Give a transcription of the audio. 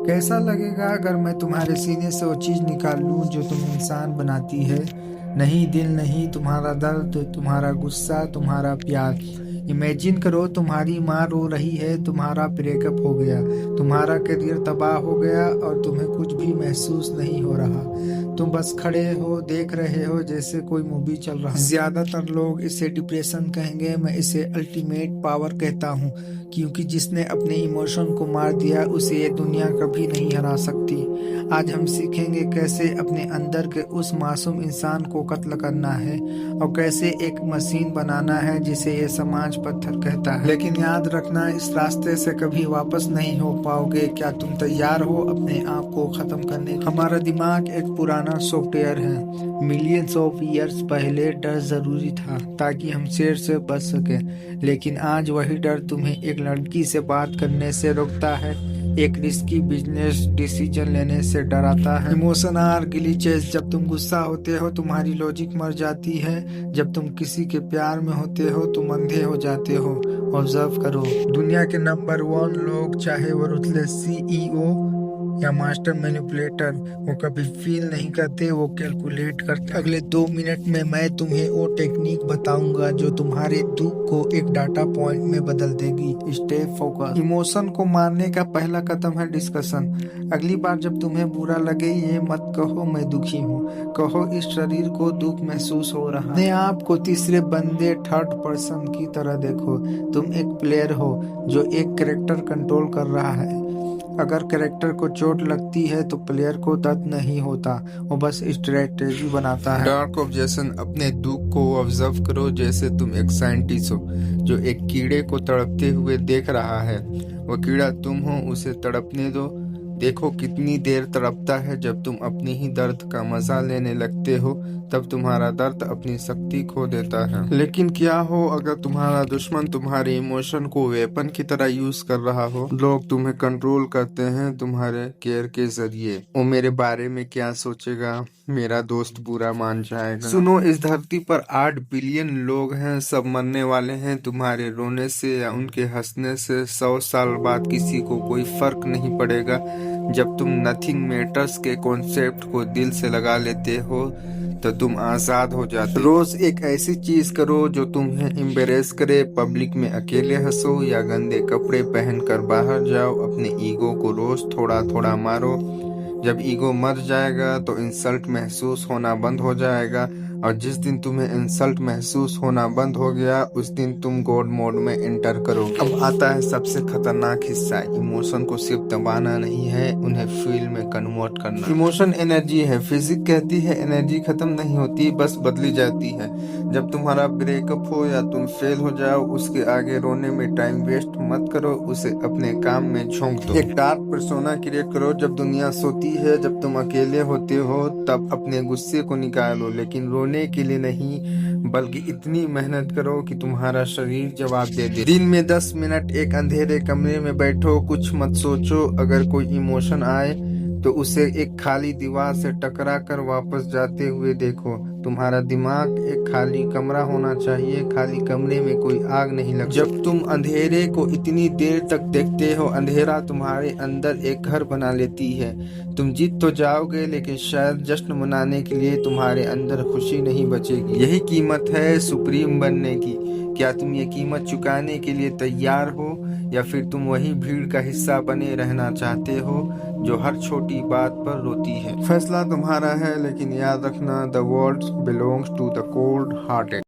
कैसा लगेगा अगर मैं तुम्हारे सीने से वो चीज निकाल लूं जो तुम इंसान बनाती है। नहीं दिल नहीं, तुम्हारा दर्द, तुम्हारा गुस्सा, तुम्हारा प्यार। इमेजिन करो तुम्हारी माँ रो रही है, तुम्हारा ब्रेकअप हो गया, तुम्हारा करियर तबाह हो गया और तुम्हें कुछ भी महसूस नहीं हो रहा। तुम बस खड़े हो, देख रहे हो जैसे कोई मूवी चल रहा है। ज्यादातर लोग इसे डिप्रेशन कहेंगे, मैं इसे अल्टीमेट पावर कहता हूँ, क्योंकि जिसने अपने इमोशन को मार दिया उसे ये दुनिया कभी नहीं हरा सकती। आज हम सीखेंगे कैसे अपने अंदर के उस मासूम इंसान को कत्ल करना है और कैसे एक मशीन बनाना है जिसे ये समाज पत्थर कहता है। लेकिन याद रखना, इस रास्ते से कभी वापस नहीं हो पाओगे। क्या तुम तैयार हो अपने आप को खत्म करने के? हमारा दिमाग एक पुराना सॉफ्टवेयर है। मिलियंस ऑफ ईयर्स पहले डर जरूरी था ताकि हम शेर से बच सके, लेकिन आज वही डर तुम्हें एक लड़की से बात करने से रोकता है, एक रिस्की बिजनेस डिसीजन लेने से डराता है। Emotion are glitches. जब तुम गुस्सा होते हो तुम्हारी लॉजिक मर जाती है, जब तुम किसी के प्यार में होते हो तुम अंधे हो जाते हो। ऑब्जर्व करो, दुनिया के नंबर 1 लोग, चाहे वो रुथलेस सीईओ या मास्टर मैनिपुलेटर, वो कभी फील नहीं करते, वो कैलकुलेट करते। अगले 2 मिनट में मैं तुम्हें वो टेक्निक बताऊंगा जो तुम्हारे दुख को एक डाटा पॉइंट में बदल देगी। Stay focus. इमोशन को मारने का पहला कदम है डिस्कशन। अगली बार जब तुम्हें बुरा लगे ये मत कहो मैं दुखी हूँ, कहो इस शरीर को दुख महसूस हो रहा है। अपने आप को तीसरे बंदे, थर्ड पर्सन की तरह देखो। तुम एक प्लेयर हो जो एक कैरेक्टर कंट्रोल कर रहा है। अगर कैरेक्टर को चोट लगती है तो प्लेयर को दर्द नहीं होता, वो बस स्ट्रेटेजी बनाता है। Dark objection. अपने दुख को ऑब्जर्व करो जैसे तुम एक साइंटिस्ट हो जो एक कीड़े को तड़पते हुए देख रहा है। वो कीड़ा तुम हो, उसे तड़पने दो। देखो कितनी देर तड़पता है। जब तुम अपनी ही दर्द का मजा लेने लगते हो तब तुम्हारा दर्द अपनी शक्ति खो देता है। लेकिन क्या हो अगर तुम्हारा दुश्मन तुम्हारे इमोशन को वेपन की तरह यूज कर रहा हो? लोग तुम्हें कंट्रोल करते हैं तुम्हारे केयर के जरिए। वो मेरे बारे में क्या सोचेगा, मेरा दोस्त बुरा मान जाएगा। सुनो, इस धरती पर 8 बिलियन लोग हैं, सब मरने वाले हैं। तुम्हारे रोने से या उनके हंसने से 100 साल बाद किसी को कोई फर्क नहीं पड़ेगा। जब तुम नथिंग मैटर्स के कॉन्सेप्ट को दिल से लगा लेते हो तो तुम आजाद हो जाते हो। रोज एक ऐसी चीज करो जो तुम्हें एम्बेरेस करे। पब्लिक में अकेले हंसो या गंदे कपड़े पहनकर बाहर जाओ। अपने ईगो को रोज थोड़ा थोड़ा मारो। जब ईगो मर जाएगा तो इंसल्ट महसूस होना बंद हो जाएगा, और जिस दिन तुम्हें इंसल्ट महसूस होना बंद हो गया उस दिन तुम गॉड मोड में एंटर करोगे। अब आता है सबसे खतरनाक हिस्सा। इमोशन को सिर्फ दबाना नहीं है, उन्हें फील में कन्वर्ट करना। इमोशन एनर्जी है। फिजिक्स कहती है एनर्जी खत्म नहीं होती, बस बदली जाती है। जब तुम्हारा ब्रेकअप हो या तुम फेल हो जाओ, उसके आगे रोने में टाइम वेस्ट मत करो, उसे अपने काम में झोंक दो। एक डार्क पर्सोना क्रिएट करो। जब दुनिया सोती है, जब तुम अकेले होते हो, तब अपने गुस्से को निकालो, लेकिन रोने के लिए नहीं, बल्कि इतनी मेहनत करो कि तुम्हारा शरीर जवाब दे दे। दिन में 10 मिनट एक अंधेरे कमरे में बैठो, कुछ मत सोचो। अगर कोई इमोशन आए तो उसे एक खाली दीवार से टकरा कर वापस जाते हुए देखो। तुम्हारा दिमाग एक खाली कमरा होना चाहिए, खाली कमरे में कोई आग नहीं लग। जब तुम अंधेरे को इतनी देर तक देखते हो, अंधेरा तुम्हारे अंदर एक घर बना लेती है। तुम जीत तो जाओगे, लेकिन शायद जश्न मनाने के लिए तुम्हारे अंदर खुशी नहीं बचेगी। यही कीमत है सुप्रीम बनने की। क्या तुम ये कीमत चुकाने के लिए तैयार हो, या फिर तुम वही भीड़ का हिस्सा बने रहना चाहते हो जो हर छोटी बात पर रोती है? फैसला तुम्हारा है, लेकिन याद रखना, the world belongs to the cold hearted.